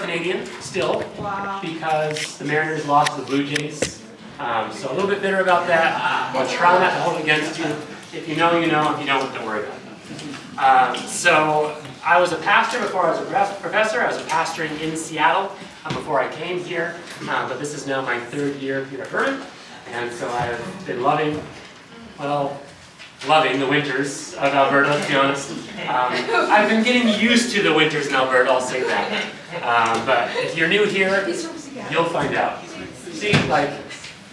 Canadian still, Wow. because the Mariners lost to the Blue Jays. So a little bit bitter about that. I'll try not to hold it against you. If you know, you know. If you don't worry about it. So I was a pastor before I was a professor. I was pastoring in Seattle before I came here. But this is now my 3rd year here at Vernon. And so I've been loving the winters of Alberta, to be honest. I've been getting used to the winters in Alberta, I'll say that. But if you're new here, you'll find out. See, like,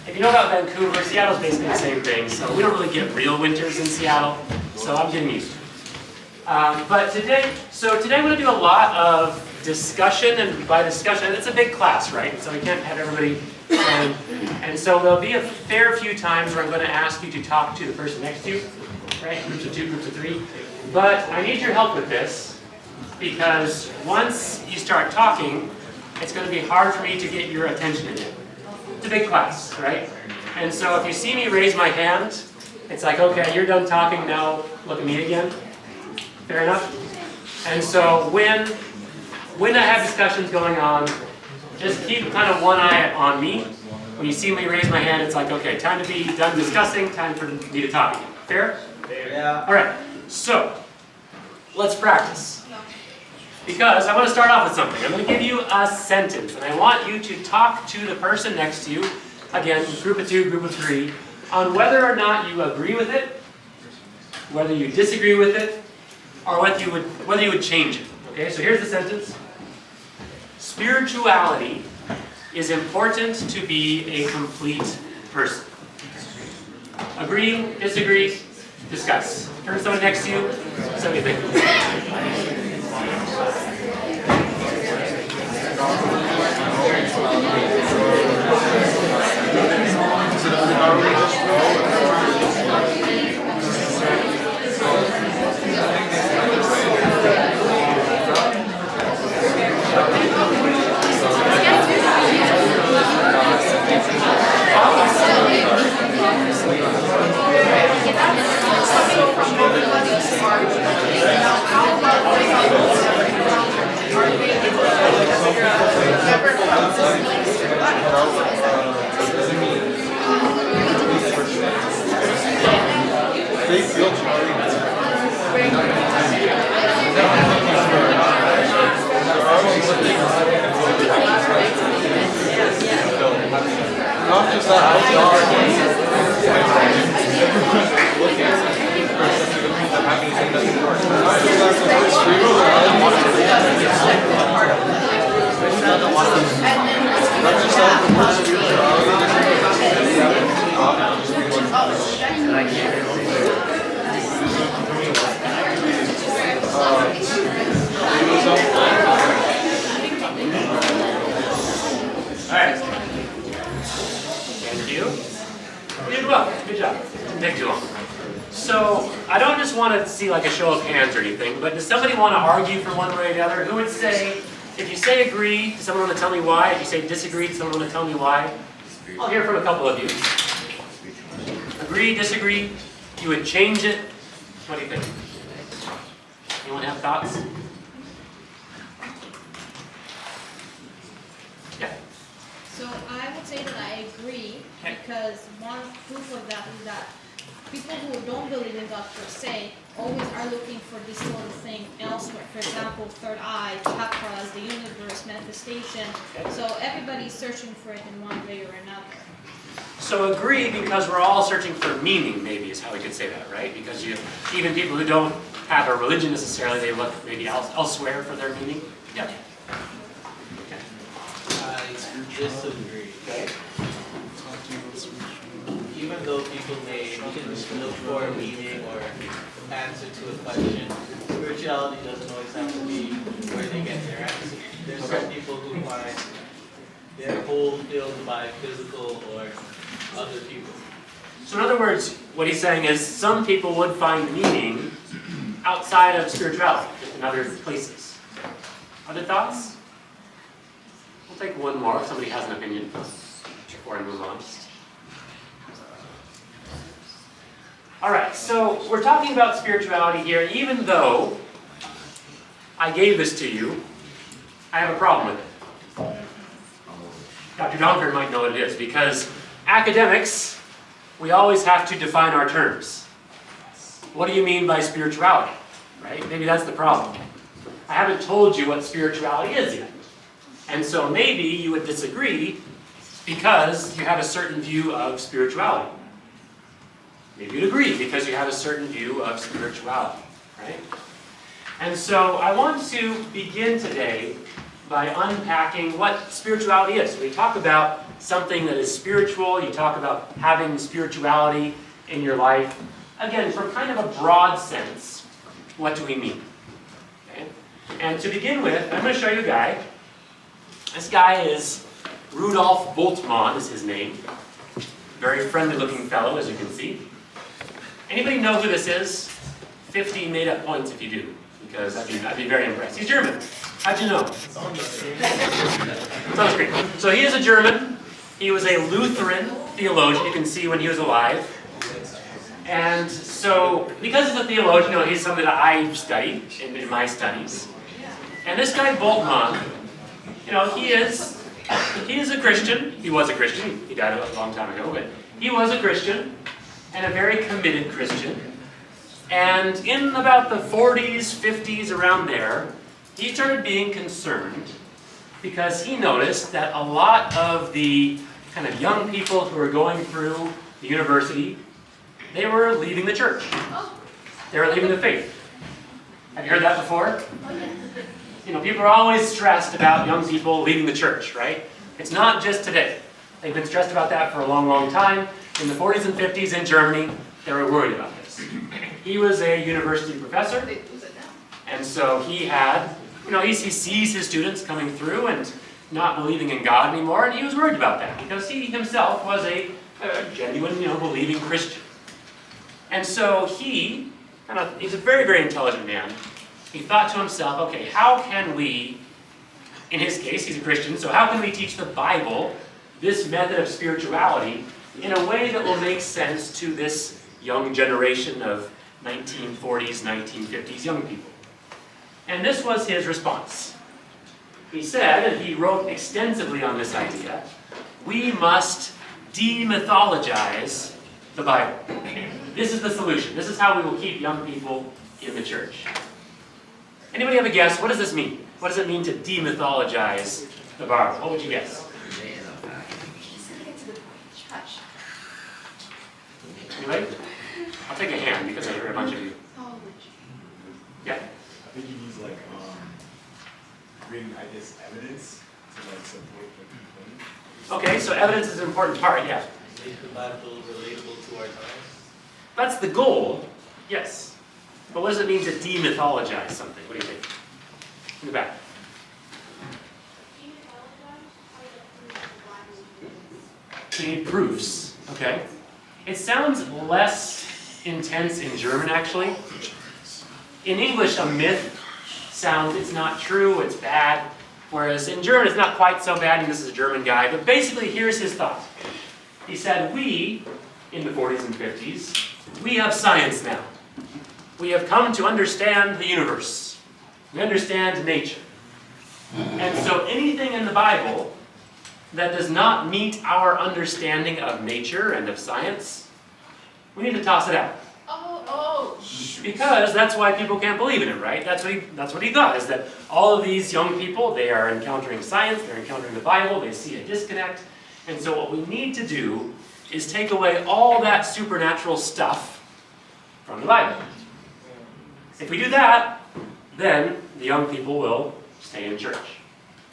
if you know about Vancouver, Seattle's basically the same thing, so we don't really get real winters in Seattle, so I'm getting used to it. But today I'm going to do a lot of discussion, and by discussion, it's a big class, right? So we can't have everybody. And so there'll be a fair few times where I'm going to ask you to talk to the person next to you, right? Groups of 2, groups of 3. But I need your help with this, because once you start talking, it's going to be hard for me to get your attention again. It's a big class, right? And so if you see me raise my hand, it's like, okay, you're done talking, now look at me again. Fair enough? And so when I have discussions going on, just keep kind of one eye on me. When you see me raise my hand, it's like, okay, time to be done discussing, time for me to talk again. Fair? Yeah. All right, so let's practice. Because I want to start off with something. I'm going to give you a sentence, and I want you to talk to the person next to you, again, group of 2, group of 3, on whether or not you agree with it, whether you disagree with it, or whether you would change it. Okay, so here's the sentence. Spirituality is important to be a complete person. Agree, disagree, discuss. Turn to someone next to you, say what you think. Not just that, Alright. Thank you. You did well. Good job. Didn't take too long. So, I don't just want to see like a show of hands or anything, but does somebody want to argue for one way or the other? Who would say, if you say agree, does someone want to tell me why? If you say disagree, does someone want to tell me why? I'll hear from a couple of you. Agree, disagree? You would change it? What do you think? Anyone have thoughts? Yeah. So I would say that I agree, because one proof of that is that people who don't believe in God per se always are looking for this sort of thing elsewhere. For example, third eye, chakras, the universe, manifestation. So everybody's searching for it in one way or another. So agree, because we're all searching for meaning, maybe is how we could say that, right? Because even people who don't have a religion necessarily, they look maybe elsewhere for their meaning. Yeah. Okay. I disagree. Okay. Even though people may look for a meaning or answer to a question, spirituality doesn't always have to be where they get their answer. There's some people who find their whole filled by physical or other people. So in other words, what he's saying is some people would find meaning outside of spirituality, just in other places. Other thoughts? We'll take one more if somebody has an opinion before I move on. Alright, so we're talking about spirituality here. Even though I gave this to you, I have a problem with it. Dr. Donker might know what it is, because academics, we always have to define our terms. What do you mean by spirituality? Right? Maybe that's the problem. I haven't told you what spirituality is yet. And so maybe you would disagree because you have a certain view of spirituality. Maybe you'd agree because you have a certain view of spirituality, right? And so I want to begin today by unpacking what spirituality is. We talk about something that is spiritual, you talk about having spirituality in your life. Again, from kind of a broad sense, what do we mean? Okay? And to begin with, I'm going to show you a guy. This guy is Rudolf Bultmann is his name. Very friendly looking fellow, as you can see. Anybody know who this is? 50 made up points if you do, because I'd be very impressed. He's German. How'd you know? It's on the screen. So he is a German. He was a Lutheran theologian. You can see when he was alive. And so, because he's a theologian, he's something that I study in my studies. And this guy Bultmann, he is a Christian. He was a Christian. He died a long time ago, but he was a Christian, and a very committed Christian. And in about the 40s, 50s, around there, he started being concerned because he noticed that a lot of the kind of young people who were going through the university, they were leaving the church. They were leaving the faith. Have you heard that before? People are always stressed about young people leaving the church, right? It's not just today. They've been stressed about that for a long, long time. In the 40s and 50s in Germany, they were worried about this. He was a university professor, and so he had, he sees his students coming through and not believing in God anymore, and he was worried about that because he himself was a genuine, believing Christian. And so he's a very, very intelligent man. He thought to himself, okay, how can we, in his case, he's a Christian, so how can we teach the Bible this method of spirituality in a way that will make sense to this young generation of 1940s, 1950s young people? And this was his response. He said, and he wrote extensively on this idea, we must demythologize the Bible. This is the solution. This is how we will keep young people in the church. Anybody have a guess? What does this mean? What does it mean to demythologize the Bible? What would you guess? Anybody? I'll take a hand because I hear a bunch of you. Yeah? I think he needs bring, evidence to support what he claims. Okay, so evidence is an important part, yeah. Make the Bible relatable to our times. That's the goal, yes. But what does it mean to demythologize something? What do you think? In the back. You need proofs, okay? It sounds less intense in German, actually. In English, a myth sounds, it's not true, it's bad. Whereas in German, it's not quite so bad, and this is a German guy. But basically, here's his thought. He said, we, in the 40s and 50s, we have science now. We have come to understand the universe. We understand nature. And so anything in the Bible that does not meet our understanding of nature and of science, we need to toss it out. Because that's why people can't believe in it, right? That's what he thought, is that all of these young people, they are encountering science, they're encountering the Bible, they see a disconnect. And so what we need to do is take away all that supernatural stuff from the Bible. If we do that, then the young people will stay in church.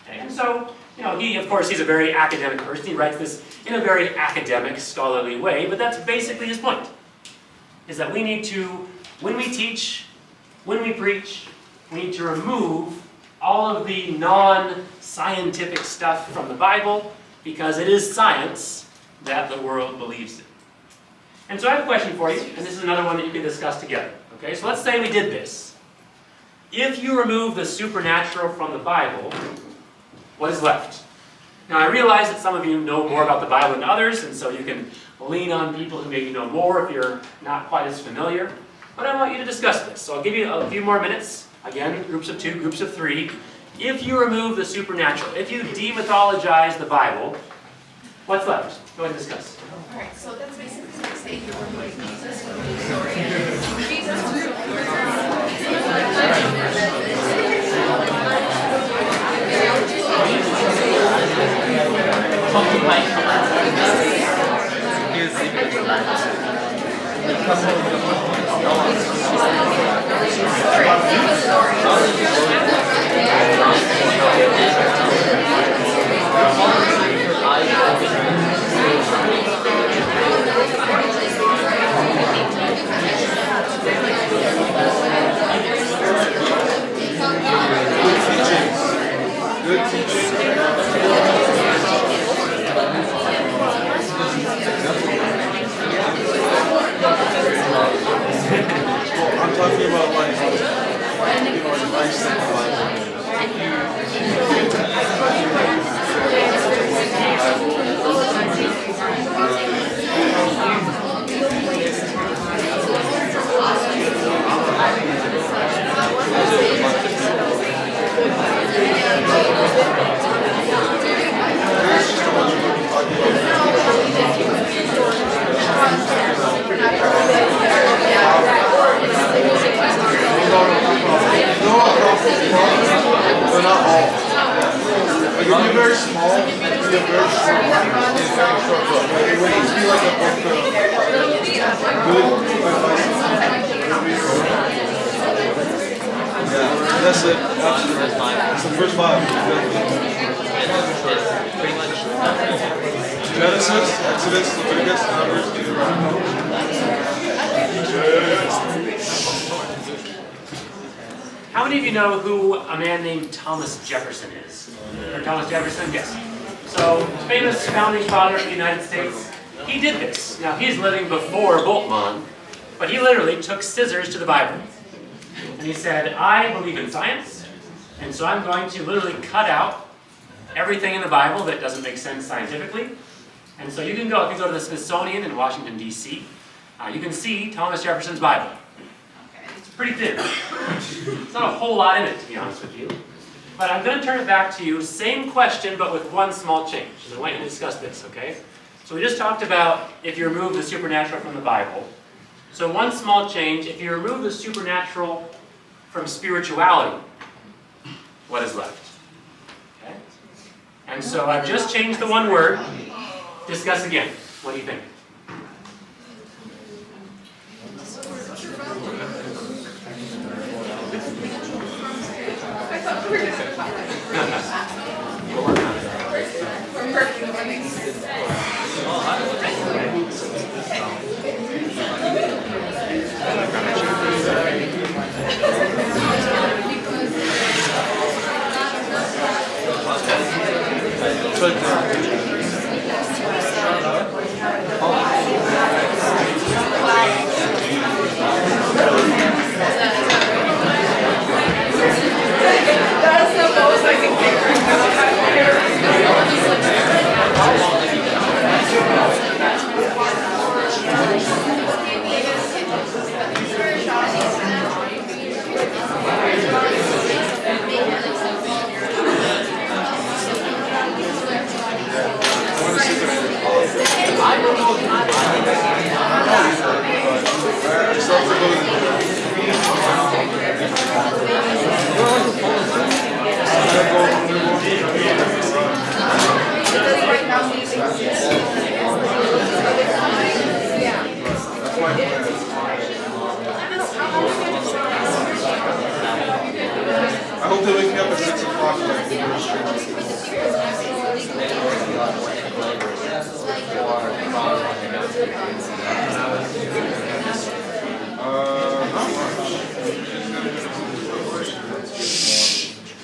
Okay? And so, of course, he's a very academic person. He writes this in a very academic, scholarly way, but that's basically his point, is that we need to, when we teach, when we preach, we need to remove all of the non-scientific stuff from the Bible, because it is science that the world believes in. And so I have a question for you, and this is another one that you can discuss together. Okay, so let's say we did this. If you remove the supernatural from the Bible, what is left? Now I realize that some of you know more about the Bible than others, and so you can lean on people who maybe know more if you're not quite as familiar. But I want you to discuss this. So I'll give you a few more minutes. Again, groups of 2, groups of 3. if you remove the supernatural, if you demythologize the Bible, what's left? Go ahead and discuss. Alright, so that's basically like saying you're removing Jesus from the story. Jesus Good teaching. Well, I'm talking about like, nice They're not all. Like if you're very small, you're very short. Like it would just be like a book of good advice. Yeah, that's it. Absolutely. It's the first five. Genesis, Exodus, Leviticus, Numbers, Deuteronomy. How many of you know who a man named Thomas Jefferson is? Or Thomas Jefferson? Yes. So, famous founding father of the United States. He did this. Now, he's living before Bultmann, but he literally took scissors to the Bible. And he said, I believe in science, and so I'm going to literally cut out everything in the Bible that doesn't make sense scientifically. And so you can go, if you go to the Smithsonian in Washington, D.C., you can see Thomas Jefferson's Bible. It's pretty thin. It's not a whole lot in it, to be honest with you. But I'm going to turn it back to you, same question, but with one small change. And I want you to discuss this, okay? So we just talked about if you remove the supernatural from the Bible. So one small change, if you remove the supernatural from spirituality, what is left? Okay? And so I've just changed the one word. Discuss again. What do you think? That's the most I can get right I hope they wake me up at 6 o'clock and I can go straight. Not much.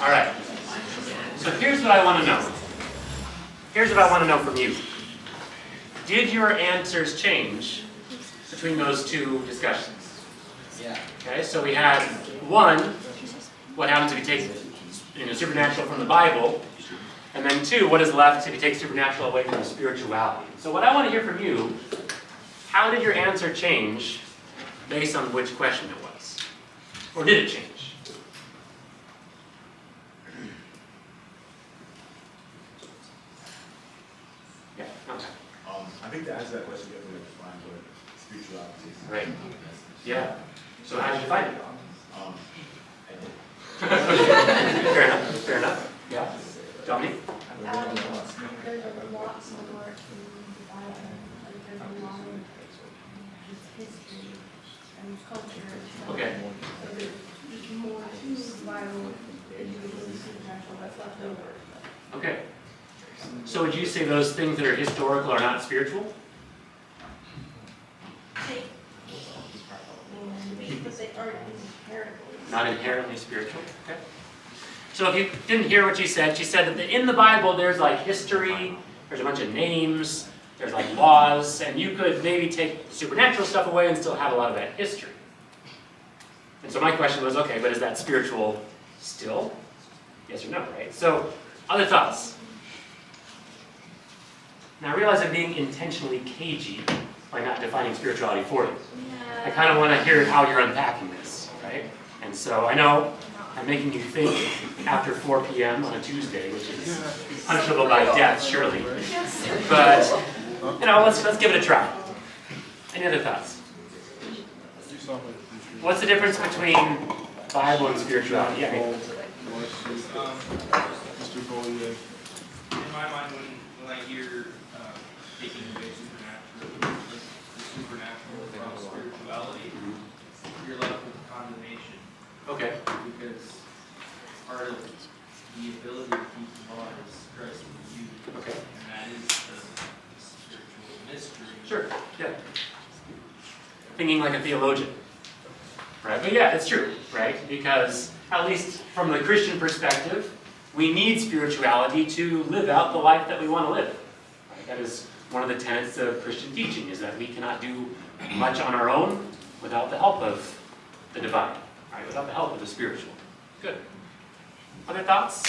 All right. So here's what I want to know. Here's what I want to know from you. Did your answers change between those two discussions? Yeah. Okay, so we had one, what happens if you take supernatural from the Bible, and then two, what is left if you take supernatural away from spirituality. So what I want to hear from you, how did your answer change based on which question it was? Or did it change? Okay. I think to answer that question, you have to define what spirituality is. Right. Yeah. So how do you define it? I did. Fair enough. Fair enough. Yeah. Dominic? There's a lot more in the Bible. Like there's a lot of history and culture. Okay. So there's more to the Bible than usually supernatural that's left over. Okay. So would you say those things that are historical are not spiritual? But they aren't inherently. Not inherently spiritual. Okay. So if you didn't hear what she said that in the Bible there's like history, there's a bunch of names, there's like laws, and you could maybe take supernatural stuff away and still have a lot of that history. And so my question was, okay, but is that spiritual still? Yes or no, right? So, other thoughts? Now I realize I'm being intentionally cagey by not defining spirituality for you. I kind of want to hear how you're unpacking this, right? And so I know I'm making you think after 4 p.m. on a Tuesday, which is punishable by death, surely. But, let's give it a try. Any other thoughts? What's the difference between Bible and spirituality? Yeah, In my mind, when I hear taking away the supernatural from spirituality, you're left with condemnation. okay. Because part of the ability to keep the law is Christ with you. Okay. And that is the spiritual mystery. Sure, yeah. Thinking like a theologian. Right, but yeah, it's true, right? Because, at least from the Christian perspective, we need spirituality to live out the life that we want to live. Right? That is one of the tenets of Christian teaching, is that we cannot do much on our own without the help of the divine, right? Without the help of the spiritual. Good. Other thoughts?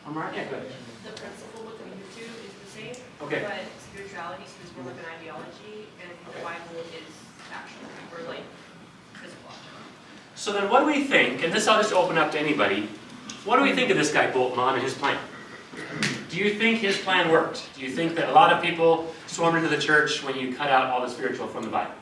One more? Yeah, go ahead. The principle between the two is the same, Okay. but spirituality is more like an ideology, and the Bible is action, or like physical action. So then what do we think, and this I'll just open up to anybody, what do we think of this guy Boltmann and his plan? Do you think his plan worked? Do you think that a lot of people swarmed into the church when you cut out all the spiritual from the Bible?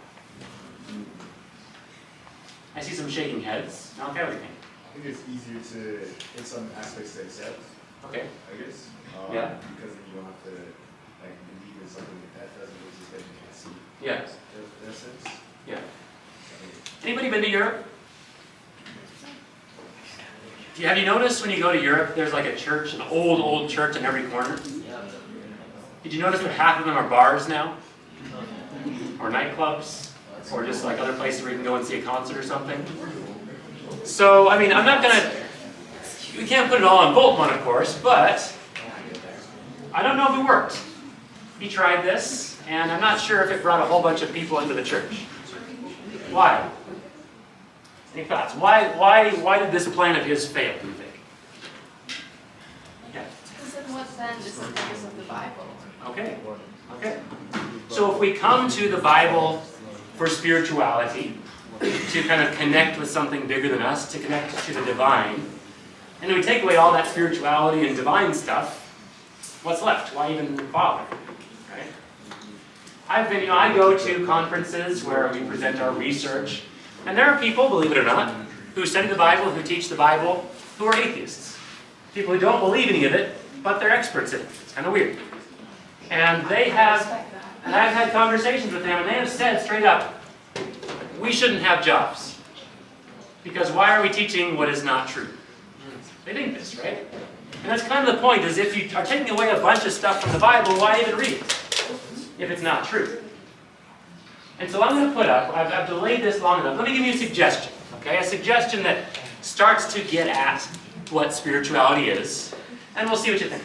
I see some shaking heads. Malachi, what do you think? I think it's easier to, in some aspects, to accept, Okay. I guess. Yeah. Because then you don't have to, like, believe in something that doesn't exist that you can't see. Yeah. In a sense. Yeah. Anybody been to Europe? Have you noticed when you go to Europe, there's like a church, an old church in every corner? Did you notice that half of them are bars now? Or nightclubs? Or just like other places where you can go and see a concert or something? So, I mean, I'm not going to... We can't put it all on Boltmann, of course, but I don't know if it worked. He tried this, and I'm not sure if it brought a whole bunch of people into the church. Why? Any thoughts? Why did this plan of his fail, do you think? Yeah. Because in what then is the purpose of the Bible? Okay. Okay. So if we come to the Bible for spirituality, to kind of connect with something bigger than us, to connect to the divine, and then we take away all that spirituality and divine stuff, what's left? Why even bother? Right? I go to conferences where we present our research, and there are people, believe it or not, who study the Bible, who teach the Bible, who are atheists. People who don't believe any of it, but they're experts in it. It's kind of weird. And they have, and I've had conversations with them, and they have said straight up, we shouldn't have jobs. Because why are we teaching what is not true? They think this, right? And that's kind of the point, is if you are taking away a bunch of stuff from the Bible, why even read it? If it's not true. And so I'm going to put up, I've delayed this long enough, let me give you a suggestion, okay? A suggestion that starts to get at what spirituality is, and we'll see what you think.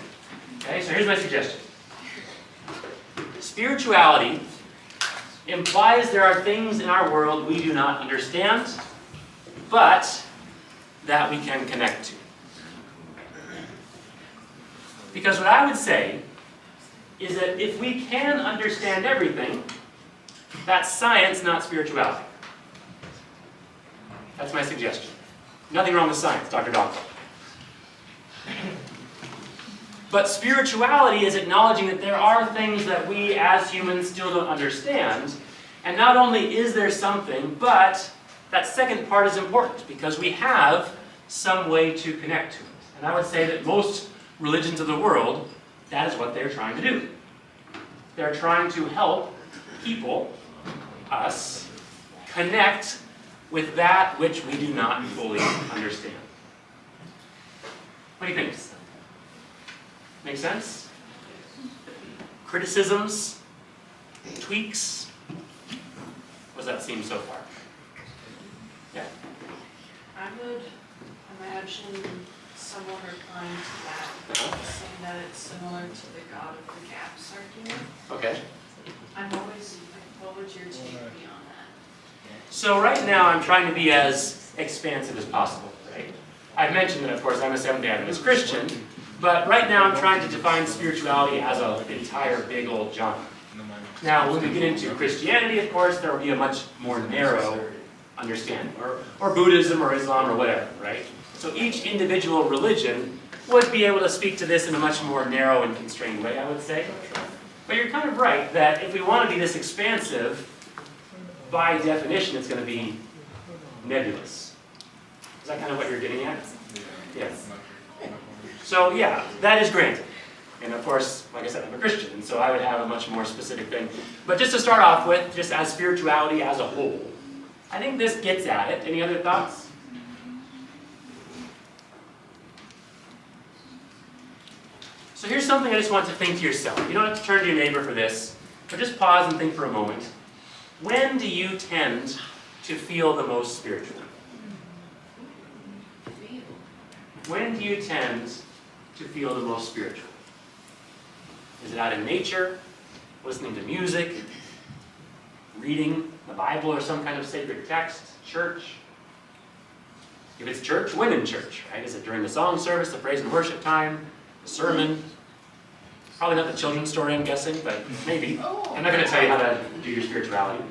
Okay, so here's my suggestion. Spirituality implies there are things in our world we do not understand, but that we can connect to. Because what I would say is that if we can understand everything, that's science, not spirituality. That's my suggestion. Nothing wrong with science, Dr. Donko. But spirituality is acknowledging that there are things that we as humans still don't understand. And not only is there something, but that second part is important because we have some way to connect to it. And I would say that most religions of the world, that is what they're trying to do. They're trying to help people, us, connect with that which we do not fully understand. What do you think? Make sense? Criticisms? Tweaks? What does that seem so far? Yeah. I would imagine someone replying to that, saying that it's similar to the God of the Gaps argument. Okay. I'm always, like, what would your take be on that? So right now I'm trying to be as expansive as possible, right? I've mentioned that, of course, I'm a Seventh-day Adventist Christian, but right now I'm trying to define spirituality as an entire big old genre. Now, when we get into Christianity, of course, there will be a much more narrow understanding, or Buddhism or Islam or whatever, right? So each individual religion would be able to speak to this in a much more narrow and constrained way, I would say. But you're kind of right that if we want to be this expansive, by definition, it's going to be nebulous. Is that kind of what you're getting at? Yes. So yeah, that is granted. And of course, like I said, I'm a Christian, and so I would have a much more specific thing. But just to start off with, just as spirituality as a whole, I think this gets at it. Any other thoughts? So here's something I just want to think to yourself. You don't have to turn to your neighbor for this, but just pause and think for a moment. When do you tend to feel the most spiritual? When do you tend to feel the most spiritual? Is it out in nature, listening to music, reading the Bible or some kind of sacred text, church? If it's church, when in church, right? Is it during the song service, the praise and worship time, the sermon? Probably not the children's story, I'm guessing, but maybe. I'm not going to tell you how to do your spirituality.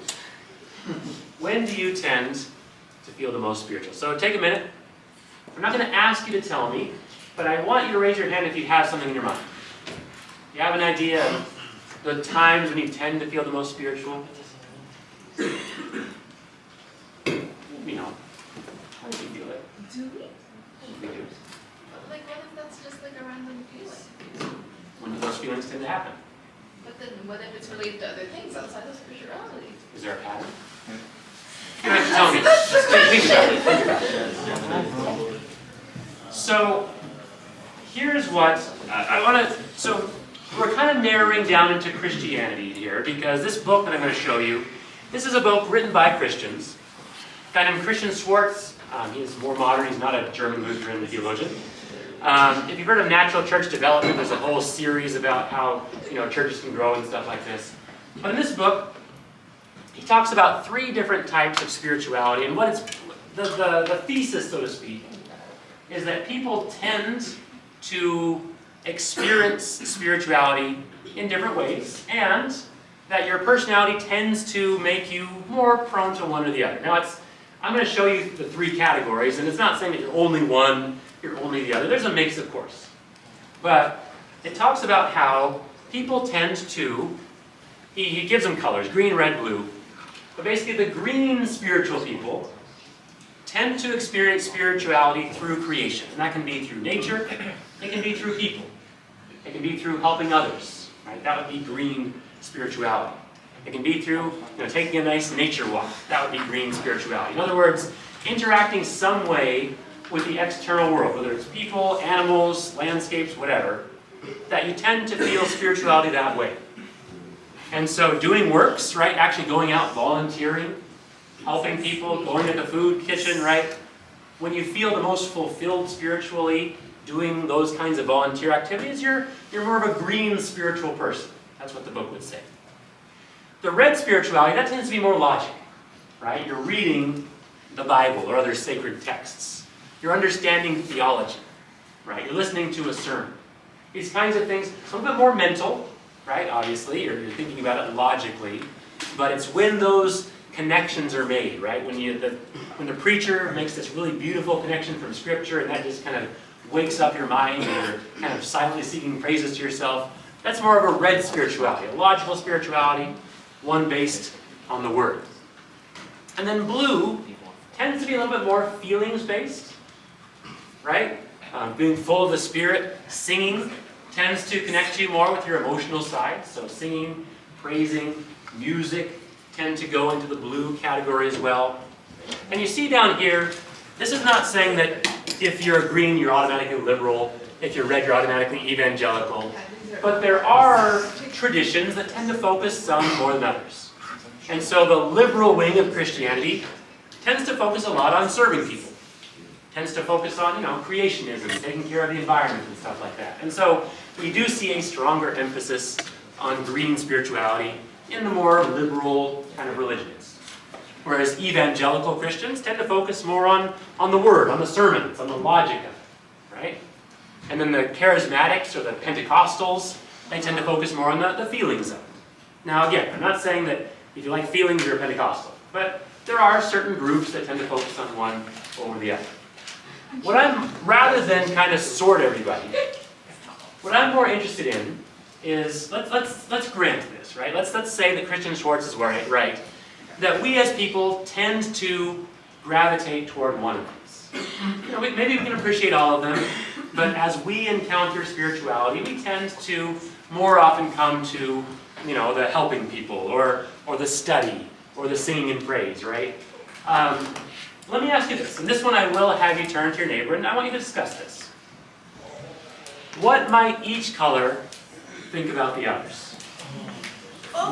When do you tend to feel the most spiritual? So take a minute. I'm not going to ask you to tell me, but I want you to raise your hand if you have something in your mind. You have an idea of the times when you tend to feel the most spiritual? You know, how do you feel it? Do we? We do. Like, what if that's just like a random feeling? When do those feelings tend to happen? But then what if it's related to other things outside of spirituality? Is there a pattern? You don't have to tell me. Just think about it. Think about it. So, here's what I want to. So, we're kind of narrowing down into Christianity here because this book that I'm going to show you, this is a book written by Christians. A guy named Christian Schwartz. He's more modern. He's not a German Lutheran theologian. If you've heard of natural church development, there's a whole series about how churches can grow and stuff like this. But in this book, he talks about 3 different types of spirituality, and what it's the thesis, so to speak, is that people tend to experience spirituality in different ways, and that your personality tends to make you more prone to one or the other. Now, I'm going to show you the 3 categories, and it's not saying that you're only one, you're only the other. There's a mix, of course. But it talks about how people tend to, he gives them colors, green, red, blue. But basically the green spiritual people tend to experience spirituality through creation. And that can be through nature, it can be through people. It can be through helping others. Right? That would be green spirituality. It can be through taking a nice nature walk. That would be green spirituality. In other words, interacting some way with the external world, whether it's people, animals, landscapes, whatever, that you tend to feel spirituality that way. And so doing works, right, actually going out volunteering, helping people, going to the food kitchen, right, when you feel the most fulfilled spiritually, doing those kinds of volunteer activities, you're more of a green spiritual person. That's what the book would say. The red spirituality, that tends to be more logic, right? You're reading the Bible or other sacred texts. You're understanding theology, right? You're listening to a sermon. These kinds of things, a little bit more mental, right? Obviously, you're thinking about it logically, but it's when those connections are made, right? When the preacher makes this really beautiful connection from Scripture, and that just kind of wakes up your mind and you're kind of silently singing praises to yourself. That's more of a red spirituality, a logical spirituality, one based on the Word. And then blue tends to be a little bit more feelings-based, right? Being full of the Spirit, singing tends to connect you more with your emotional side. So singing, praising, music tend to go into the blue category as well. And you see down here, this is not saying that if you're green, you're automatically liberal. If you're red, you're automatically evangelical. But there are traditions that tend to focus some more than others. And so the liberal wing of Christianity tends to focus a lot on serving people. Tends to focus on, creationism, taking care of the environment and stuff like that. And so we do see a stronger emphasis on green spirituality in the more liberal kind of religions. Whereas evangelical Christians tend to focus more on the Word, on the sermons, on the logic of it, right? And then the charismatics or the Pentecostals, they tend to focus more on the feelings of it. Now again, I'm not saying that if you like feelings, you're a Pentecostal. But there are certain groups that tend to focus on one over the other. Rather than kind of sort everybody, what I'm more interested in is, let's grant this, right? Let's say that Christian Schwartz is right, that we as people tend to gravitate toward one of these. Maybe we can appreciate all of them, but as we encounter spirituality, we tend to more often come to, the helping people, or the study, or the singing and praise, right? Let me ask you this, and this one I will have you turn to your neighbor, and I want you to discuss this. What might each color think about the others?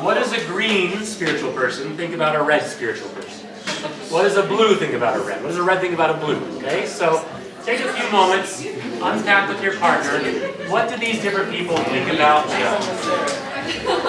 What does a green spiritual person think about a red spiritual person? What does a blue think about a red? What does a red think about a blue? Okay, so take a few moments, unpack with your partner. What do these different people think about the others?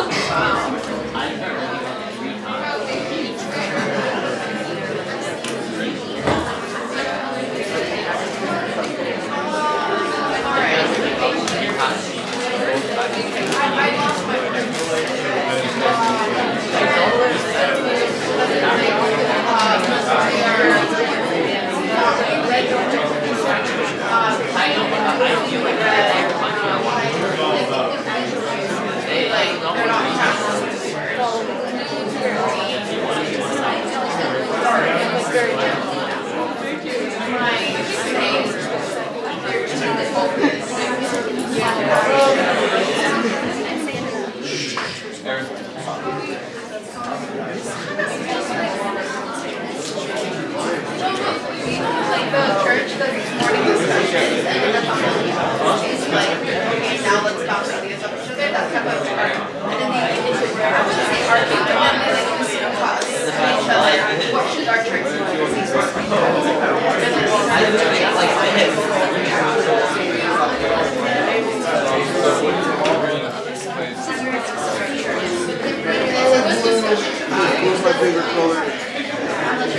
Blue's my favorite color.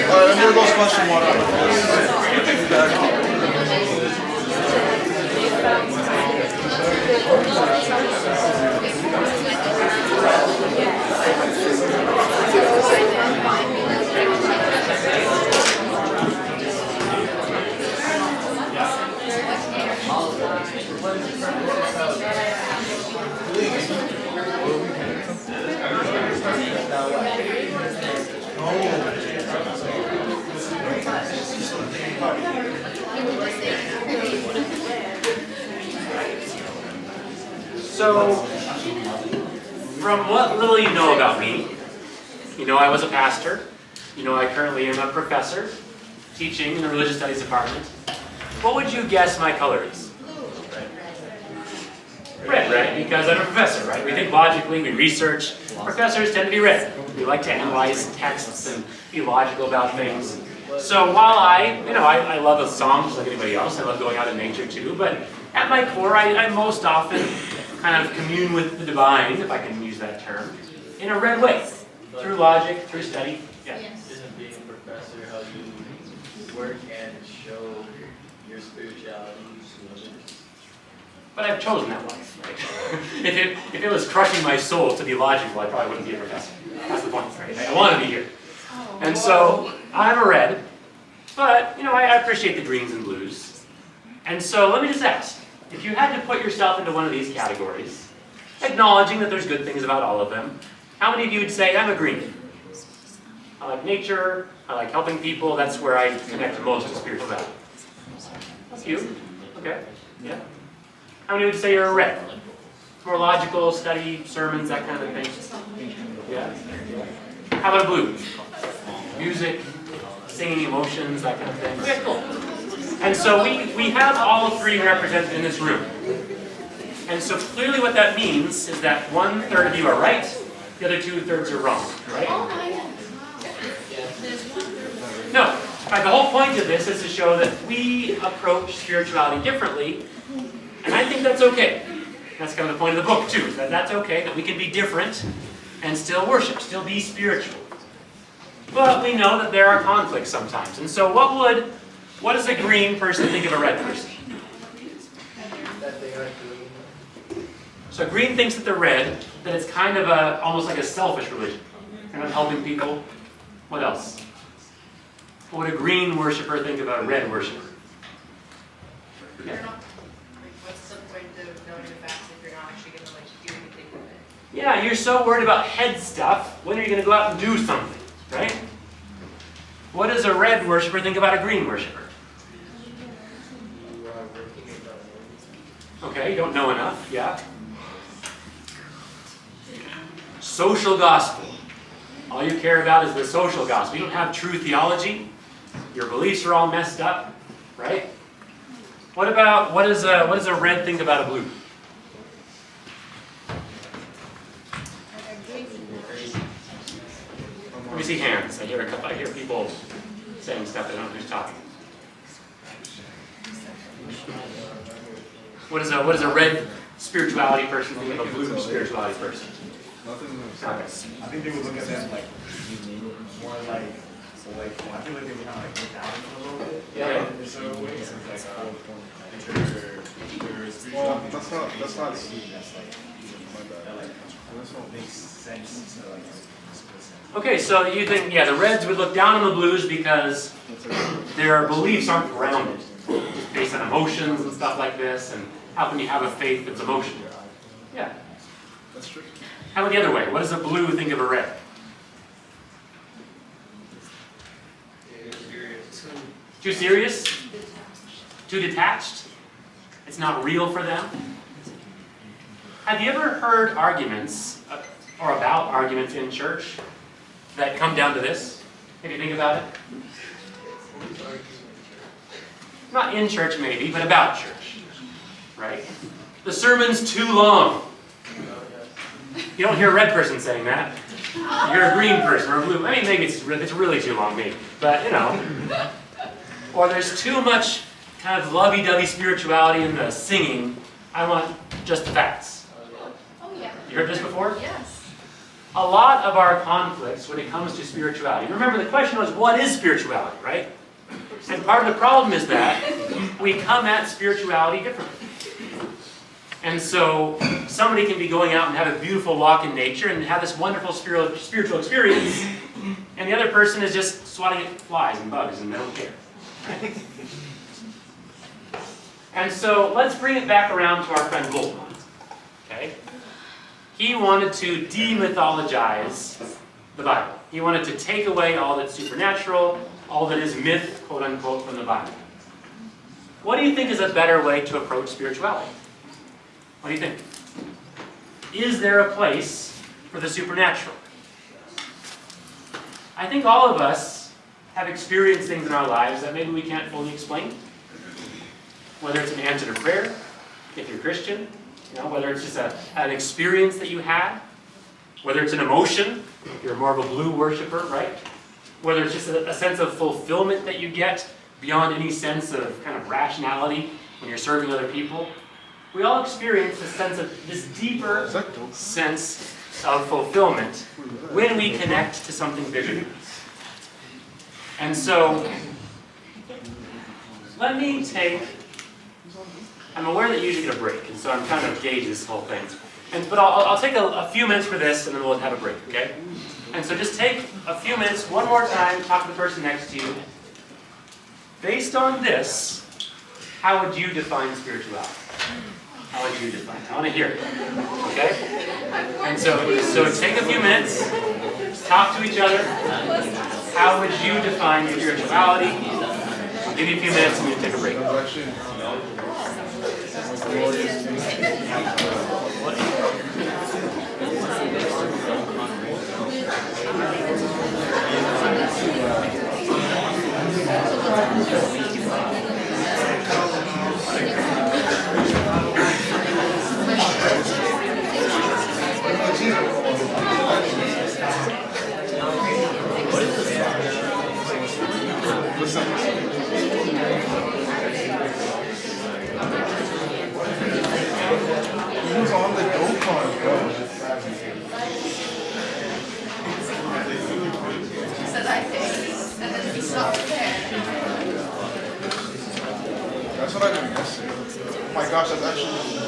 Alright, I'm gonna go splash some water on So, from what little you know about me, I was a pastor. I currently am a professor teaching in the religious studies department. What would you guess my color is? Red, right? Because I'm a professor, right? We think logically, we research. Professors tend to be red. We like to analyze texts and be logical about things. So while I love a song just like anybody else, I love going out in nature too, but at my core, I most often kind of commune with the divine, if I can use that term, in a red way. Through logic, through study. Yeah. Isn't being a professor how you work and show your spirituality to others? But I've chosen that life, right? if it was crushing my soul to be logical, I probably wouldn't be a professor. That's the point, right? I want to be here. And so, I'm a red, but, I appreciate the greens and blues. And so let me just ask, if you had to put yourself into one of these categories, acknowledging that there's good things about all of them, how many of you would say, I'm a green? I like nature, I like helping people, that's where I connect the most to spirituality. A few? Okay, yeah. How many would say you're a red? More logical, study, sermons, that kind of thing? Yeah? How about a blue? Music, singing, emotions, that kind of thing? Okay, cool. And so we have all three represented in this room. And so clearly what that means is that 1/3 of you are right, the other 2/3 are wrong, right? No. The whole point of this is to show that we approach spirituality differently, and I think that's okay. That's kind of the point of the book too, that that's okay, that we can be different and still worship, still be spiritual. But we know that there are conflicts sometimes. And so what does a green person think of a red person? That they are doing. So green thinks that they're red, that it's kind of almost like a selfish religion. Kind of helping people. What else? What would a green worshiper think about a red worshiper? Yeah. What's the point of knowing the facts if you're not actually gonna do anything with it? Yeah, you're so worried about head stuff. When are you going to go out and do something, right? What does a red worshiper think about a green worshiper? Okay, you don't know enough, yeah. Social gospel. All you care about is the social gospel. You don't have true theology. Your beliefs are all messed up, right? What does a red think about a blue? Let me see hands. I hear people saying stuff. I don't know who's talking. What does a red spirituality person think of a blue spirituality person? Nothing. I think they would look at them like more like I feel like they would kind of like look down a little bit. Yeah. In certain ways, it's like their spirituality. Well, that's not that's like that like this don't make sense to like. Okay, so you think, yeah, the reds would look down on the blues because their beliefs aren't grounded, just based on emotions and stuff like this, and how can you have a faith that's emotional? Yeah. That's true. How about the other way? What does a blue think of a red? Too serious? Too detached? It's not real for them? Have you ever heard arguments, or about arguments in church, that come down to this? If you think about it? Not in church maybe, but about church. Right? The sermon's too long. You don't hear a red person saying that. You hear a green person or a blue. I mean, maybe it's really too long, maybe. But, you know. Or there's too much kind of lovey-dovey spirituality in the singing. I want just the facts. Oh, yeah. You heard this before? Yes. A lot of our conflicts when it comes to spirituality. Remember, the question was, what is spirituality, right? And part of the problem is that we come at spirituality differently. And so somebody can be going out and have a beautiful walk in nature and have this wonderful spiritual experience, and the other person is just swatting at flies and bugs and they don't care. Right? And so let's bring it back around to our friend Bultmann. Okay? He wanted to demythologize the Bible. He wanted to take away all that's supernatural, all that is myth, quote unquote, from the Bible. What do you think is a better way to approach spirituality? What do you think? Is there a place for the supernatural? I think all of us have experienced things in our lives that maybe we can't fully explain. Whether it's an answer to prayer, if you're Christian, whether it's just an experience that you had, whether it's an emotion, if you're more of a blue worshiper, right? Whether it's just a sense of fulfillment that you get beyond any sense of kind of rationality when you're serving other people. We all experience this deeper sense of fulfillment when we connect to something bigger. And so, let me take, I'm aware that you usually get a break, and so I'm trying to gauge this whole thing. But I'll take a few minutes for this, and then we'll have a break, okay? And so just take a few minutes, one more time, talk to the person next to you. Based on this, how would you define spirituality? How would you define it? I want to hear it. Okay? And so take a few minutes, talk to each other. How would you define spirituality? I'll give you a few minutes and you take a break. Who's on the Dokkan, bro? Said I think, and then he stopped there. That's what I've been missing. Oh my gosh, that's actually.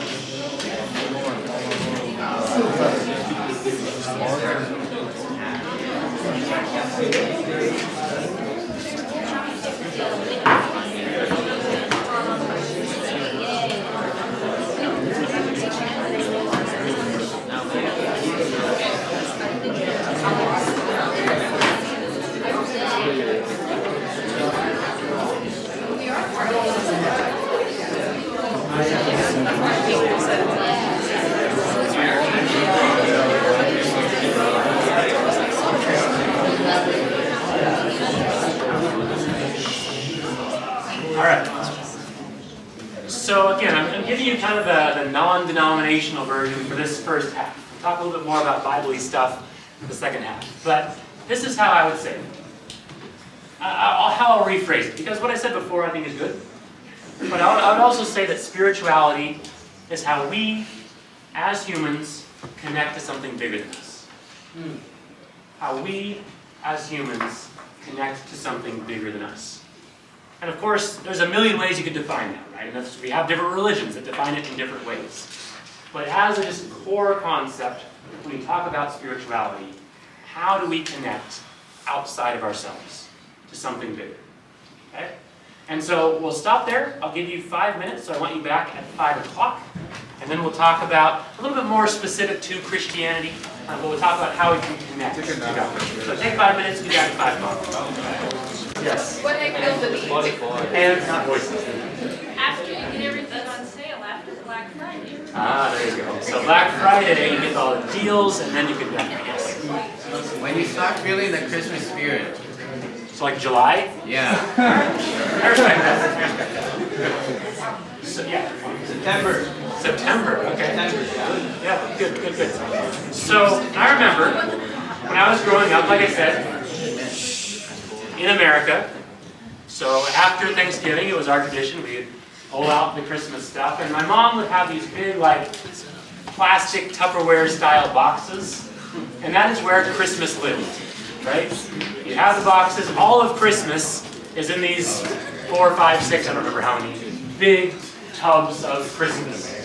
All right. So again, I'm giving you kind of the non-denominational version for this first half. We'll talk a little bit more about Bible-y stuff in the second half. But this is how I would say it. How I'll rephrase it. Because what I said before I think is good. But I would also say that spirituality is how we, as humans, connect to something bigger than us. How we, as humans, connect to something bigger than us. And of course, there's a million ways you could define that, right? And we have different religions that define it in different ways. But as a just core concept, when we talk about spirituality, how do we connect outside of ourselves to something bigger? Okay? And so we'll stop there. I'll give you 5 minutes, so I want you back at 5 o'clock. And then we'll talk about a little bit more specific to Christianity. But we'll talk about how we can connect to God. So take 5 minutes, be back at 5 o'clock. Yes. When I feel the need. And not voices. After you get everything on sale after Black Friday. Ah, there you go. So Black Friday, you get all the deals, and then you can yes. When you start feeling the Christmas spirit. So like July? Yeah. I respect that. So yeah. September, okay. Yeah, good. So I remember when I was growing up, like I said, in America. So after Thanksgiving, it was our tradition, we'd pull out the Christmas stuff, and my mom would have these big, like, plastic Tupperware style boxes, and that is where Christmas lived, right? You have the boxes, all of Christmas is in these 4, 5, 6, I don't remember how many, big tubs of Christmas.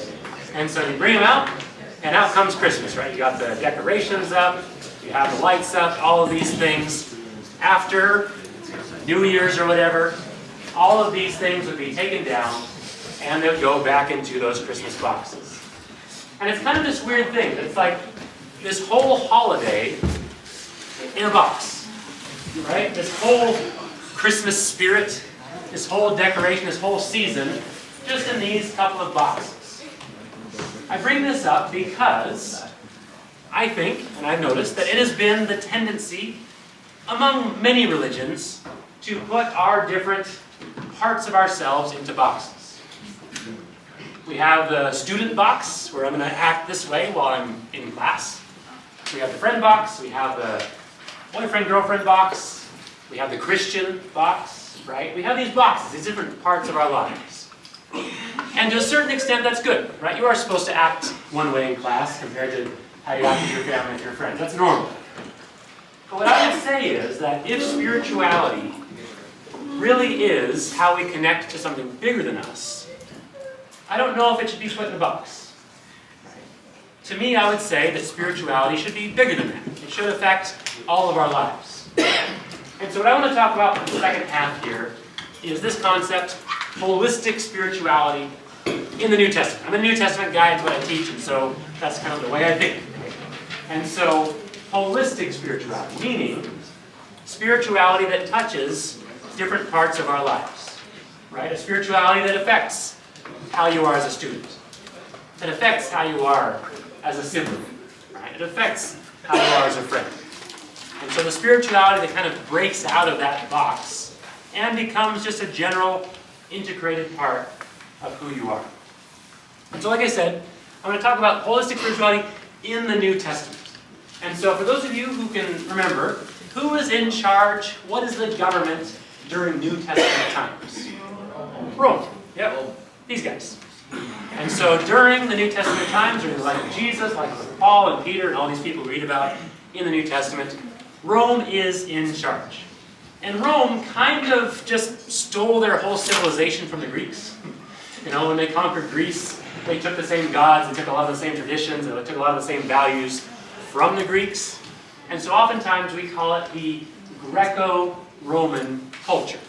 And so you bring them out, and out comes Christmas, right? You got the decorations up, you have the lights up, all of these things. After New Year's or whatever, all of these things would be taken down, and they would go back into those Christmas boxes. And it's kind of this weird thing. It's like this whole holiday in a box, right? This whole Christmas spirit, this whole decoration, this whole season, just in these couple of boxes. I bring this up because I think, and I've noticed, that it has been the tendency among many religions to put our different parts of ourselves into boxes. We have the student box, where I'm going to act this way while I'm in class. We have the friend box, we have the boyfriend-girlfriend box, we have the Christian box, right? We have these boxes, these different parts of our lives. And to a certain extent, that's good, right? You are supposed to act one way in class compared to how you act with your family and your friends. That's normal. But what I would say is that if spirituality really is how we connect to something bigger than us, I don't know if it should be put in a box. To me, I would say that spirituality should be bigger than that. It should affect all of our lives. And so what I want to talk about in the second half here is this concept holistic spirituality in the New Testament. I'm a New Testament guy, it's what I teach, and so that's kind of the way I think. And so, holistic spirituality, meaning spirituality that touches different parts of our lives, right? A spirituality that affects how you are as a student. It affects how you are as a sibling, right? It affects how you are as a friend. And so the spirituality that kind of breaks out of that box and becomes just a general, integrated part of who you are. And so like I said, I'm going to talk about holistic spirituality in the New Testament. And so for those of you who can remember, who is in charge, what is the government during New Testament times? Rome. Yep, these guys. And so during the New Testament times, during the life of Jesus, like with Paul and Peter and all these people we read about in the New Testament, Rome is in charge. And Rome kind of just stole their whole civilization from the Greeks. You know, when they conquered Greece, they took the same gods, they took a lot of the same traditions, and they took a lot of the same values from the Greeks. And so oftentimes we call it the Greco-Roman culture,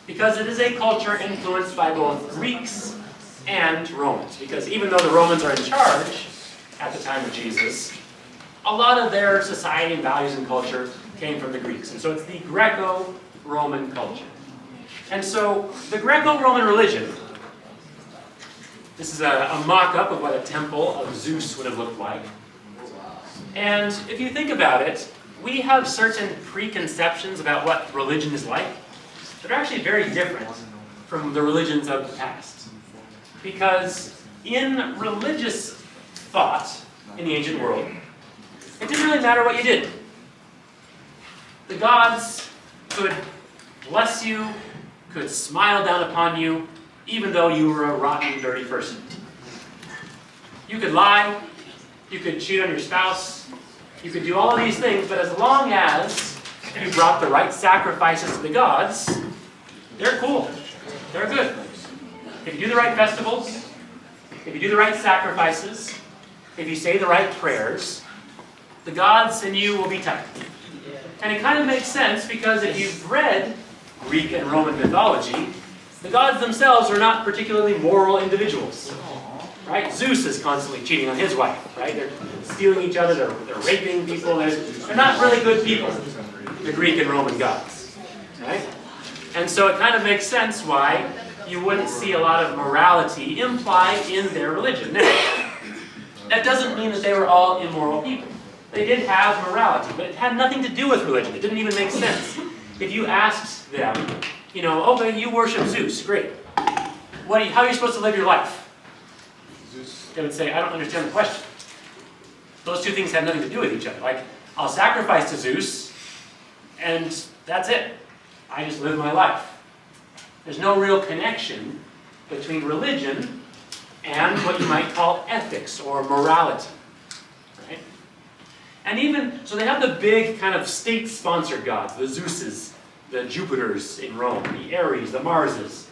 because it is a culture influenced by both Greeks and Romans. Because even though the Romans are in charge at the time of Jesus, a lot of their society and values and culture came from the Greeks. And so it's the Greco-Roman culture. And so the Greco-Roman religion, this is a mock-up of what a temple of Zeus would have looked like. And if you think about it, we have certain preconceptions about what religion is like that are actually very different from the religions of the past. Because in religious thought in the ancient world, it didn't really matter what you did. The gods could bless you, could smile down upon you, even though you were a rotten, dirty person. You could lie, you could cheat on your spouse, you could do all of these things, but as long as you brought the right sacrifices to the gods, they're cool. They're good. If you do the right festivals, if you do the right sacrifices, if you say the right prayers, the gods and you will be tight. And it kind of makes sense because if you've read Greek and Roman mythology, the gods themselves are not particularly moral individuals. Right? Zeus is constantly cheating on his wife. Right? They're stealing each other, they're raping people. They're not really good people, the Greek and Roman gods. Right? And so it kind of makes sense why you wouldn't see a lot of morality implied in their religion. Now, that doesn't mean that they were all immoral people. They did have morality, but it had nothing to do with religion. It didn't even make sense. If you asked them, you know, okay, you worship Zeus, great. How are you supposed to live your life? They would say, I don't understand the question. Those two things have nothing to do with each other. Like, I'll sacrifice to Zeus, and that's it. I just live my life. There's no real connection between religion and what you might call ethics or morality. Right? And even, so they have the big kind of state-sponsored gods, the Zeuses, the Jupiters in Rome, the Ares, the Marses.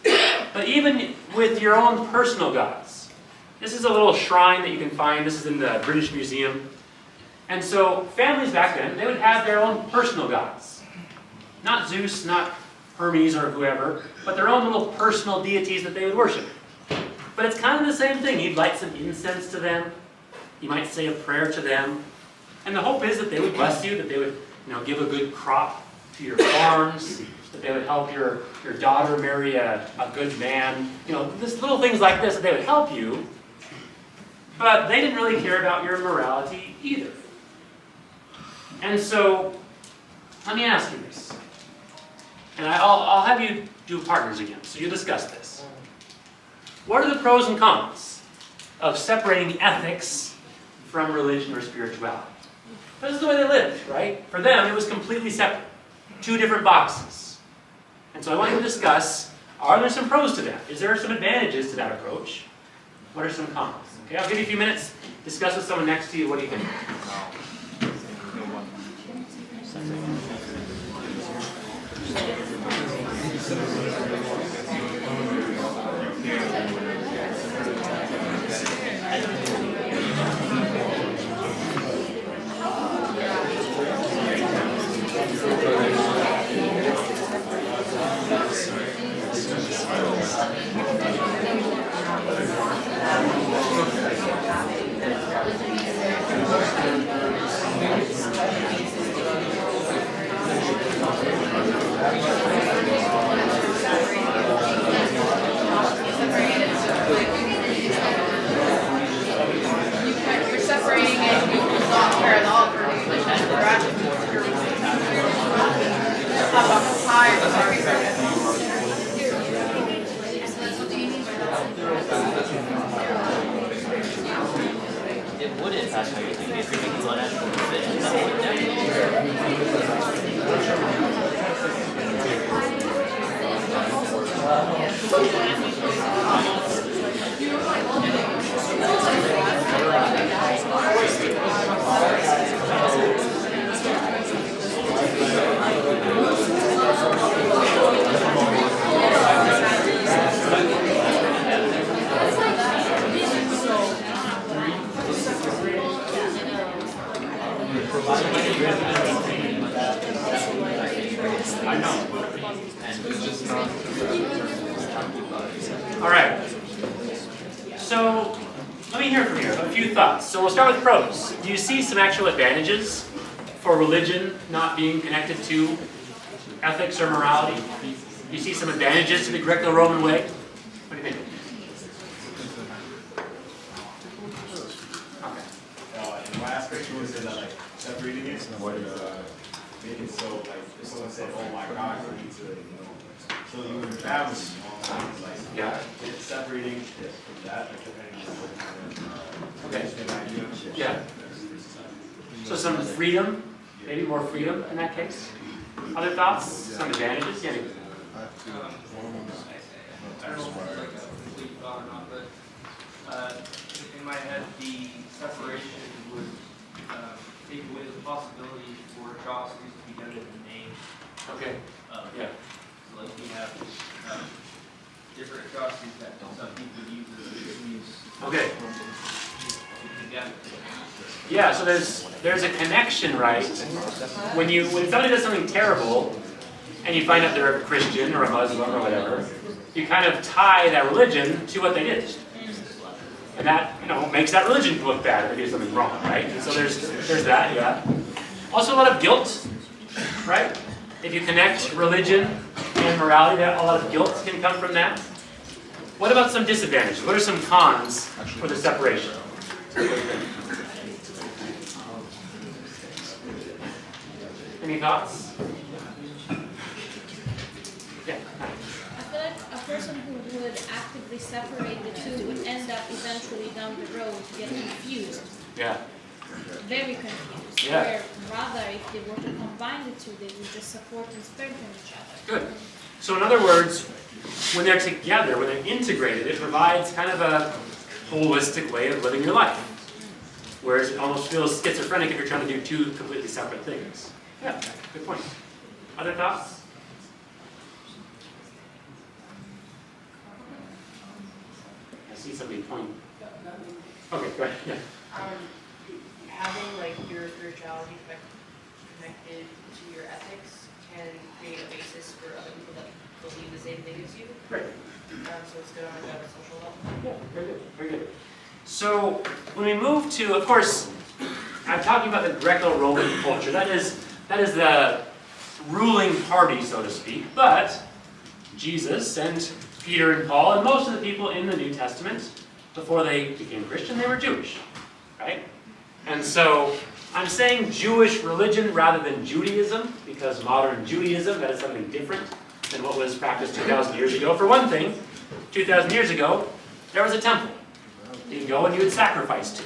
But even with your own personal gods, this is a little shrine that you can find. This is in the British Museum. And so families back then, they would have their own personal gods. Not Zeus, not Hermes or whoever, but their own little personal deities that they would worship. But it's kind of the same thing. You'd light some incense to them. You might say a prayer to them. And the hope is that they would bless you, that they would, give a good crop to your farms, that they would help your daughter marry a good man. Just little things like this, that they would help you. But they didn't really care about your morality either. And so, let me ask you this. And I'll have you do partners again, so you discuss this. What are the pros and cons of separating ethics from religion or spirituality? This is the way they lived, right? For them, it was completely separate. Two different boxes. And so I want you to discuss, are there some pros to that? Is there some advantages to that approach? What are some cons? Okay, I'll give you a few minutes. Discuss with someone next to you. What do you think? That's how you're thinking. If you're thinking about actual religion, that would All right. So let me hear from you. A few thoughts. So we'll start with pros. Do you see some actual advantages for religion not being connected to ethics or morality? Do you see some advantages to the Greco-Roman way? What do you think? Okay. In my aspect, you would say that like separating it, make it so like if someone said, "Oh my God, you need to," so you would have like Yeah. it's separating from that, like depending on Okay. the idea. Yeah. So some freedom, maybe more freedom in that case. Other thoughts? Some advantages? Yeah. I don't know if it's like a complete thought or not, but in my head, the separation would take away the possibility for atrocities to be done in the name Okay. of. Yeah. So like we have different atrocities that some people use as an excuse Okay. to condemn. Yeah, so there's a connection, right? When somebody does something terrible and you find out they're a Christian or a Muslim or whatever, you kind of tie that religion to what they did. And that, makes that religion look bad if they do something wrong, right? And so there's that, yeah. Also a lot of guilt, right? If you connect religion and morality, a lot of guilt can come from that. What about some disadvantages? What are some cons for the separation? Any thoughts? Yeah. I feel like a person who would actively separate the two would end up eventually down the road getting confused. Yeah. Very confused. Yeah. Where rather, if they were to combine the two, they would just support and strengthen each other. Good. So in other words, when they're together, when they're integrated, it provides kind of a holistic way of living your life. Whereas it almost feels schizophrenic if you're trying to do two completely separate things. Yeah, good point. Other thoughts? I see somebody point. Okay, go ahead. Yeah. Having like your spirituality connected to your ethics can create a basis for other people that believe the same thing as you. Great. So it's good on a social level. Yeah, very good, very good. So when we move to, of course, I'm talking about the Greco-Roman culture. That is the ruling party, so to speak. But Jesus and Peter and Paul and most of the people in the New Testament, before they became Christian, they were Jewish, right? And so I'm saying Jewish religion rather than Judaism, because modern Judaism, that is something different than what was practiced 2,000 years ago. For one thing, 2,000 years ago, there was a temple. You'd go and you would sacrifice to.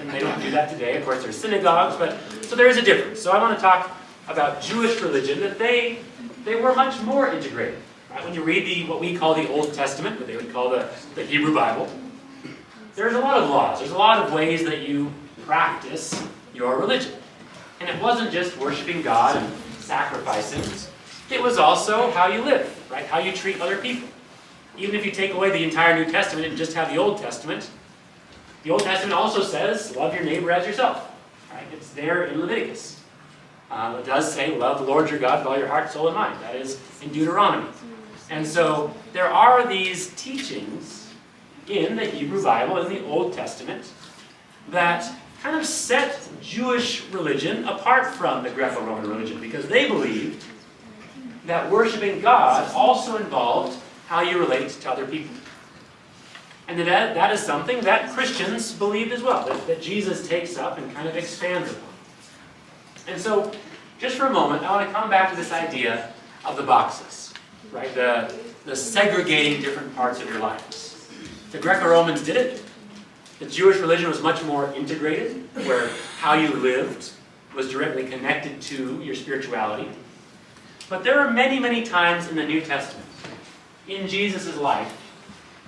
And they don't do that today. Of course, there's synagogues, but so there is a difference. So I want to talk about Jewish religion, that they were much more integrated. Right? When you read what we call the Old Testament, what they would call the Hebrew Bible, there's a lot of laws. There's a lot of ways that you practice your religion. And it wasn't just worshiping God and sacrificing. It was also how you live, right? How you treat other people. Even if you take away the entire New Testament and just have the Old Testament also says, love your neighbor as yourself. Right? It's there in Leviticus. It does say, love the Lord your God with all your heart, soul, and mind. That is in Deuteronomy. And so there are these teachings in the Hebrew Bible, in the Old Testament, that kind of set Jewish religion apart from the Greco-Roman religion, because they believed that worshiping God also involved how you relate to other people. And that is something that Christians believed as well, that Jesus takes up and kind of expands upon. And so, just for a moment, I want to come back to this idea of the boxes, right? The segregating different parts of your lives. The Greco-Romans did it. The Jewish religion was much more integrated, where how you lived was directly connected to your spirituality. But there are many, many times in the New Testament, in Jesus' life,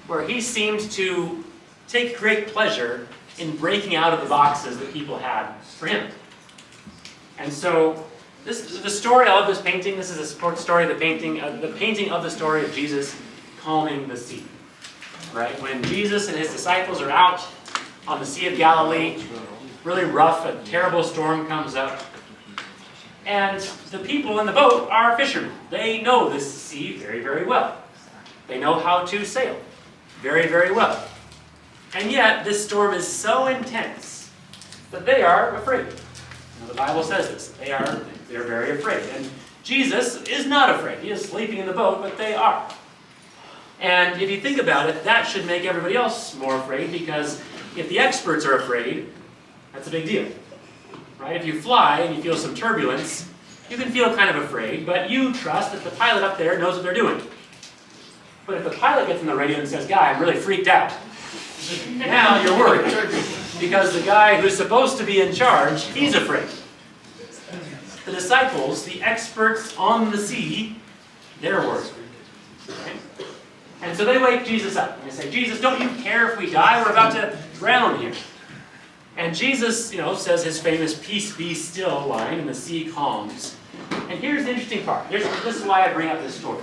where he seemed to take great pleasure in breaking out of the boxes that people had for him. And so, the story, I love this painting. This is a story of the painting of the story of Jesus calming the sea. Right? When Jesus and his disciples are out on the Sea of Galilee, really rough, a terrible storm comes up. And the people in the boat are fishermen. They know this sea very, very well. They know how to sail very, very well. And yet, this storm is so intense that they are afraid. The Bible says this. They're very afraid. And Jesus is not afraid. He is sleeping in the boat, but they are. And if you think about it, that should make everybody else more afraid, because if the experts are afraid, that's a big deal. Right? If you fly and you feel some turbulence, you can feel kind of afraid, but you trust that the pilot up there knows what they're doing. But if the pilot gets on the radio and says, "Guy, I'm really freaked out," now you're worried. Because the guy who's supposed to be in charge, he's afraid. The disciples, the experts on the sea, they're worried. Okay? And so they wake Jesus up. And they say, "Jesus, don't you care if we die? We're about to drown here." And Jesus, says his famous "peace be still" line, and the sea calms. And here's the interesting part. This is why I bring up this story.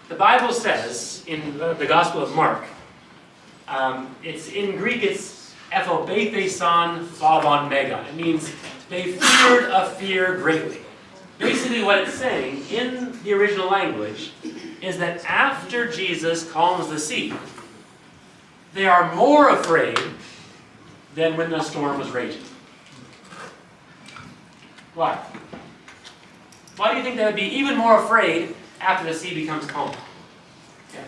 The Bible says, in the Gospel of Mark, it's in Greek, it's ephobetheson phobon mega. It means they feared a fear greatly. Basically what it's saying in the original language is that after Jesus calms the sea, they are more afraid than when the storm was raging. Why? Why do you think they would be even more afraid after the sea becomes calm? Yeah.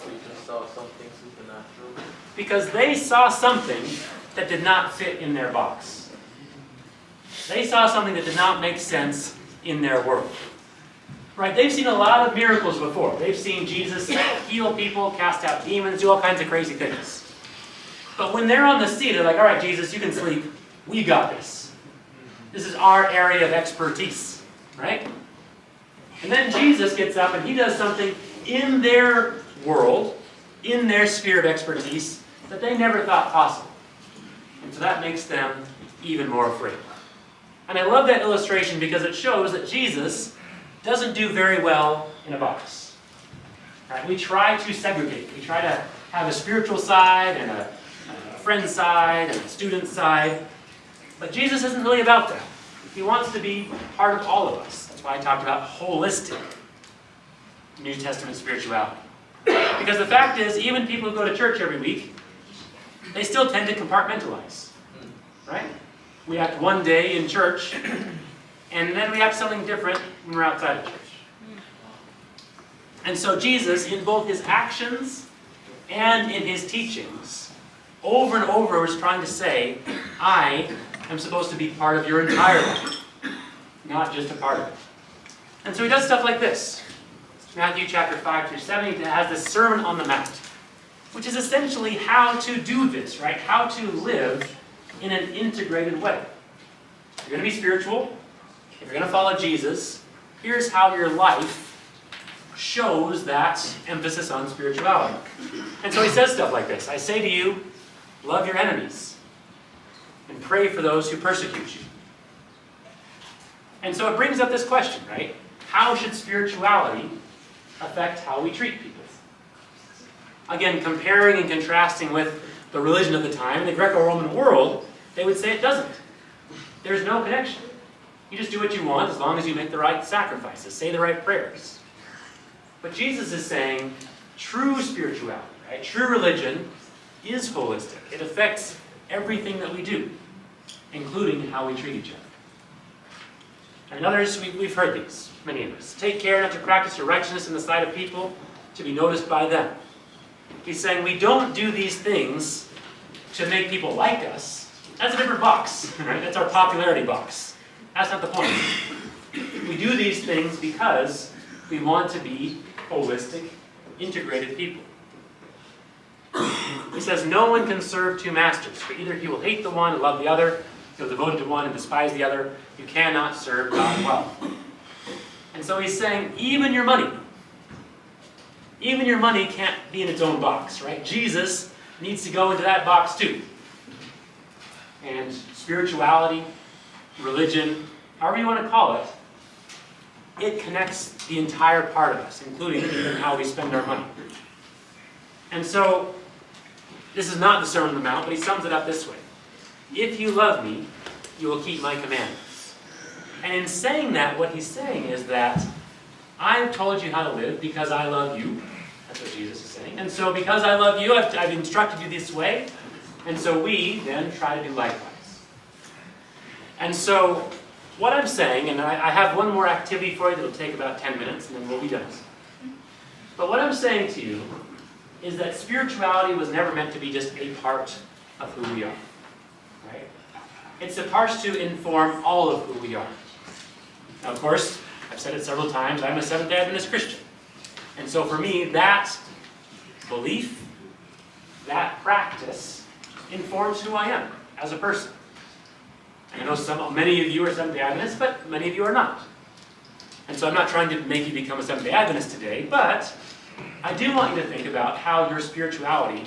We saw something supernatural. Because they saw something that did not fit in their box. They saw something that did not make sense in their world. Right? They've seen a lot of miracles before. They've seen Jesus heal people, cast out demons, do all kinds of crazy things. But when they're on the sea, they're like, "All right, Jesus, you can sleep. We got this. This is our area of expertise." Right? And then Jesus gets up and he does something in their world, in their sphere of expertise, that they never thought possible. And so that makes them even more afraid. And I love that illustration because it shows that Jesus doesn't do very well in a box. Right? We try to segregate. We try to have a spiritual side and a friend side and a student side. But Jesus isn't really about that. He wants to be part of all of us. That's why I talked about holistic New Testament spirituality. Because the fact is, even people who go to church every week, they still tend to compartmentalize. Right? We act one day in church, and then we act something different when we're outside of church. And so Jesus, in both his actions and in his teachings, over and over was trying to say, I am supposed to be part of your entire life, not just a part of it. And so he does stuff like this. Matthew chapter 5 through 7, he has this Sermon on the Mount, which is essentially how to do this, right? How to live in an integrated way. If you're going to be spiritual, if you're going to follow Jesus, here's how your life shows that emphasis on spirituality. And so he says stuff like this. I say to you, love your enemies and pray for those who persecute you. And so it brings up this question, right? How should spirituality affect how we treat people? Again, comparing and contrasting with the religion of the time, the Greco-Roman world, they would say it doesn't. There's no connection. You just do what you want as long as you make the right sacrifices, say the right prayers. But Jesus is saying true spirituality, right? True religion is holistic. It affects everything that we do, including how we treat each other. And others, we've heard these, many of us. Take care not to practice your righteousness in the sight of people, to be noticed by them. He's saying we don't do these things to make people like us. That's a different box, right? That's our popularity box. That's not the point. We do these things because we want to be holistic, integrated people. We He says, no one can serve two masters, for either he will hate the one and love the other, he'll devote to one and despise the other. You cannot serve God well. And so he's saying, even your money can't be in its own box, right? Jesus needs to go into that box too. And spirituality, religion, however you want to call it, it connects the entire part of us, including even how we spend our money. And so, this is not the Sermon on the Mount, but he sums it up this way. If you love me, you will keep my commandments. And in saying that, what he's saying is that I've told you how to live because I love you. That's what Jesus is saying. And so because I love you, I've instructed you this way. And so we then try to do likewise. And so what I'm saying, and I have one more activity for you that will take about 10 minutes, and then we'll be done. But what I'm saying to you is that spirituality was never meant to be just a part of who we are. Right? It's supposed to inform all of who we are. Now, of course, I've said it several times, I'm a Seventh-day Adventist Christian. And so for me, that belief, that practice, informs who I am as a person. And I know many of you are Seventh-day Adventists, but many of you are not. And so I'm not trying to make you become a Seventh-day Adventist today, but I do want you to think about how your spirituality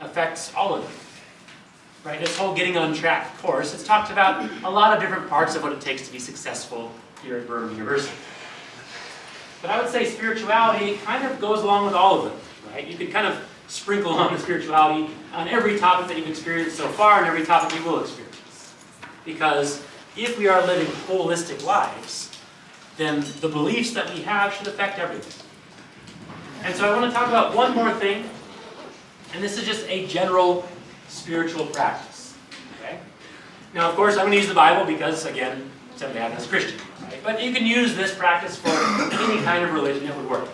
affects all of you. Right? This whole Getting on Track course, it's talked about a lot of different parts of what it takes to be successful here at Bourbon University. But I would say spirituality kind of goes along with all of them. Right? You could kind of sprinkle on the spirituality on every topic that you've experienced so far and every topic you will experience. Because if we are living holistic lives, then the beliefs that we have should affect everything. And so I want to talk about one more thing, and this is just a general spiritual practice. Okay? Now, of course, I'm going to use the Bible because, again, Seventh-day Adventist Christian. Right? But you can use this practice for any kind of religion that would work.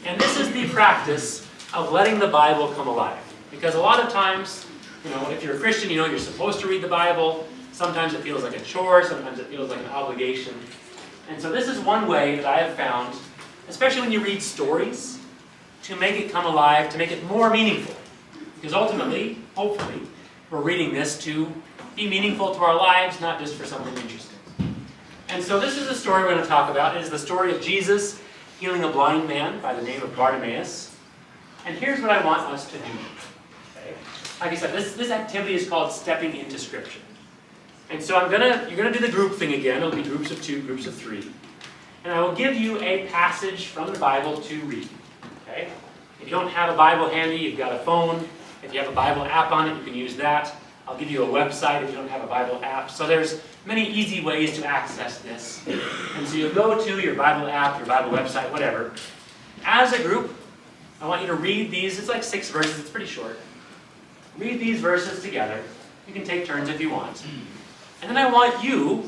And this is the practice of letting the Bible come alive. Because a lot of times, if you're a Christian, you're supposed to read the Bible. Sometimes it feels like a chore, sometimes it feels like an obligation. And so this is one way that I have found, especially when you read stories, to make it come alive, to make it more meaningful. Because ultimately, hopefully, we're reading this to be meaningful to our lives, not just for something interesting. And so this is the story we're going to talk about. It is the story of Jesus healing a blind man by the name of Bartimaeus. And here's what I want us to do. Okay? Like I said, this activity is called stepping into Scripture. And so you're going to do the group thing again. It'll be groups of 2, groups of 3. And I will give you a passage from the Bible to read. Okay? If you don't have a Bible handy, you've got a phone. If you have a Bible app on it, you can use that. I'll give you a website if you don't have a Bible app. So there's many easy ways to access this. And so you'll go to your Bible app, your Bible website, whatever. As a group, I want you to read these. It's like 6 verses. It's pretty short. Read these verses together. You can take turns if you want. And then I want you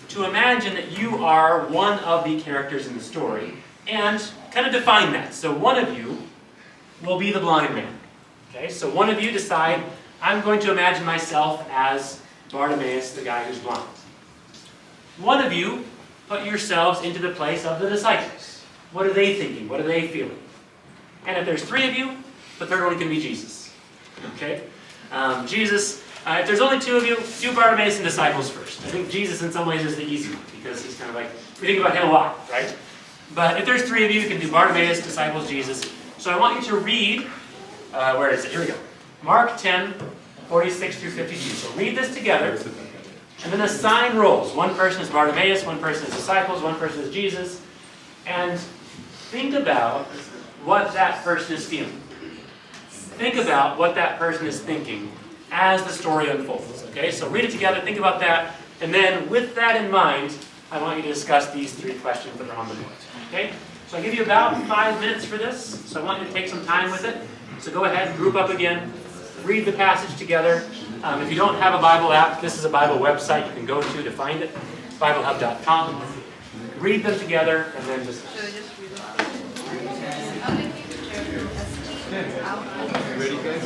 to imagine that you are one of the characters in the story and kind of define that. So one of you will be the blind man. Okay, so one of you decide, I'm going to imagine myself as Bartimaeus, the guy who's blind. One of you put yourselves into the place of the disciples. What are they thinking? What are they feeling? And if there's 3 of you, the third one can be Jesus. Okay? If there's only 2 of you, do Bartimaeus and disciples first. I think Jesus in some ways is the easy one because he's kind of like, we think about him a lot, right? But if there's 3 of you, you can do Bartimaeus, disciples, Jesus. So I want you to read, where is it? Here we go. Mark 10, 46 through 52. So read this together, and then assign roles. One person is Bartimaeus, one person is disciples, one person is Jesus. And think about what that person is feeling. Think about what that person is thinking as the story unfolds. Okay, so read it together, think about that, and then with that in mind, I want you to discuss these 3 questions that are on the board. Okay, so I give you about 5 minutes for this, so I want you to take some time with it. So go ahead, group up again, read the passage together. If you don't have a Bible app, this is a Bible website you can go to find it, BibleHub.com. Read them together, and then just... Ready, guys?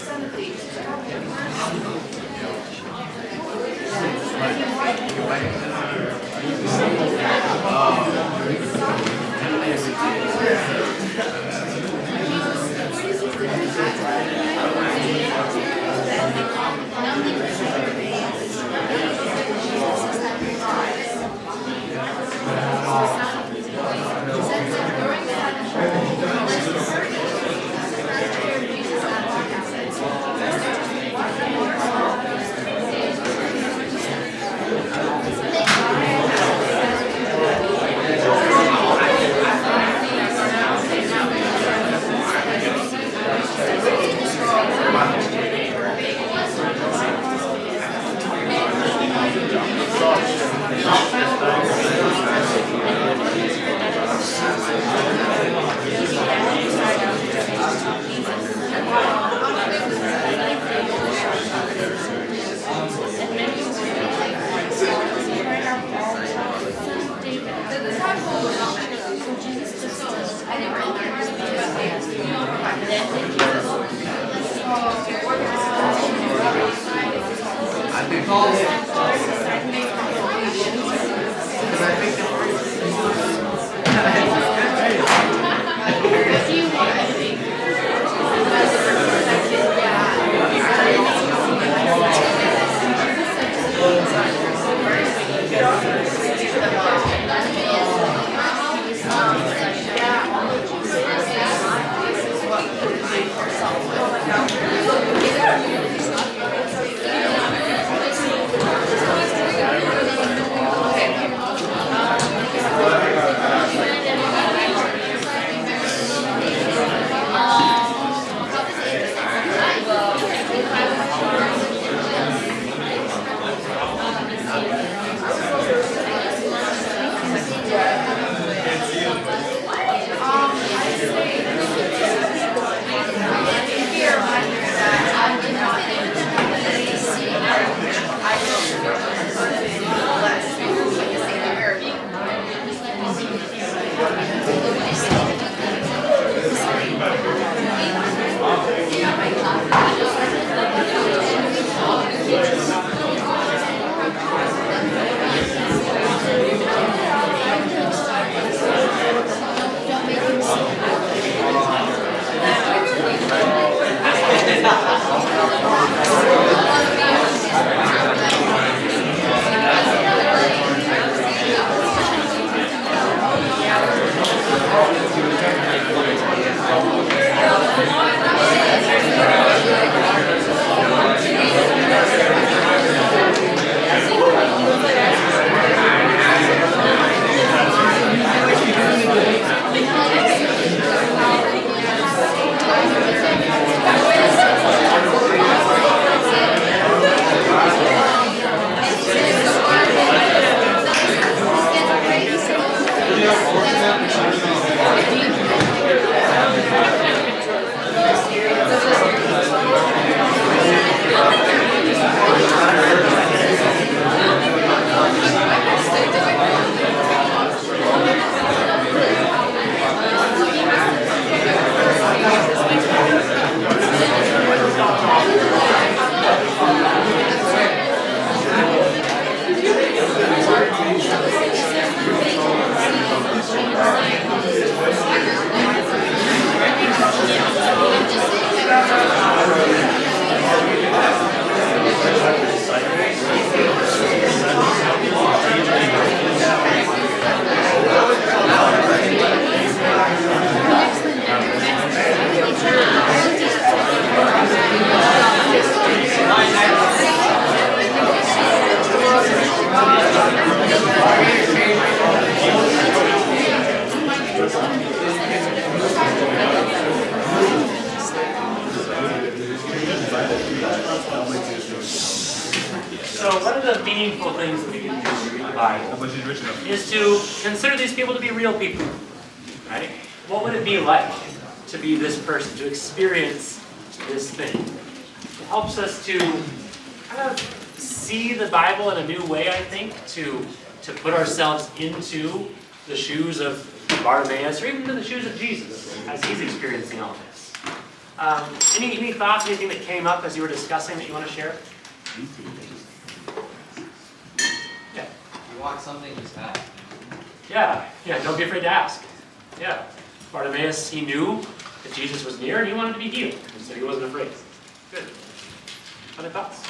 Son of David, So one of the meaningful things that we can do when we read the Bible is to consider these people to be real people, right? What would it be like to be this person, to experience this thing? It helps us to kind of see the Bible in a new way, I think, to put ourselves into the shoes of Bartimaeus, or even into the shoes of Jesus as he's experiencing all this. Any thoughts, anything that came up as you were discussing that you want to share? want something, just ask. Yeah, don't be afraid to ask. Yeah. Bartimaeus, he knew that Jesus was near and he wanted to be healed, and so he wasn't afraid. Good. Other thoughts?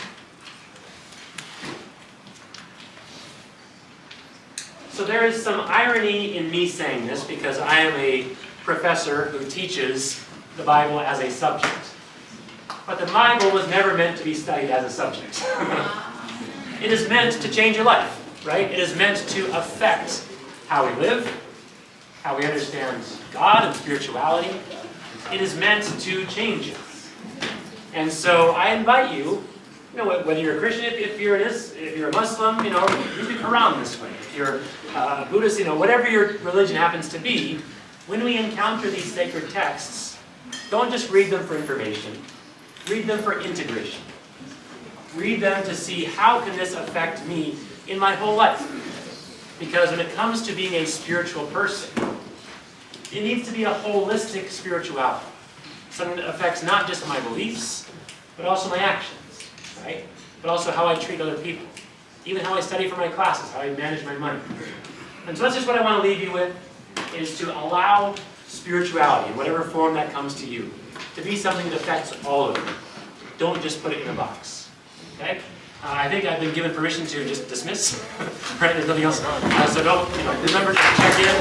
So there is some irony in me saying this because I am a professor who teaches the Bible as a subject. But the Bible was never meant to be studied as a subject. It is meant to change your life, right? It is meant to affect how we live, how we understand God and spirituality. It is meant to change us. And so I invite you, whether you're a Christian, if you're a Muslim, read the Quran this way. If you're Buddhist, whatever your religion happens to be, when we encounter these sacred texts, don't just read them for information. Read them for integration. Read them to see how can this affect me in my whole life. Because when it comes to being a spiritual person, it needs to be a holistic spirituality. Something that affects not just my beliefs, but also my actions, right? But also how I treat other people. Even how I study for my classes, how I manage my money. And so that's just what I want to leave you with, is to allow spirituality, in whatever form that comes to you, to be something that affects all of you. Don't just put it in a box. Okay? I think I've been given permission to just dismiss. Right? There's nothing else. So don't, remember to check in.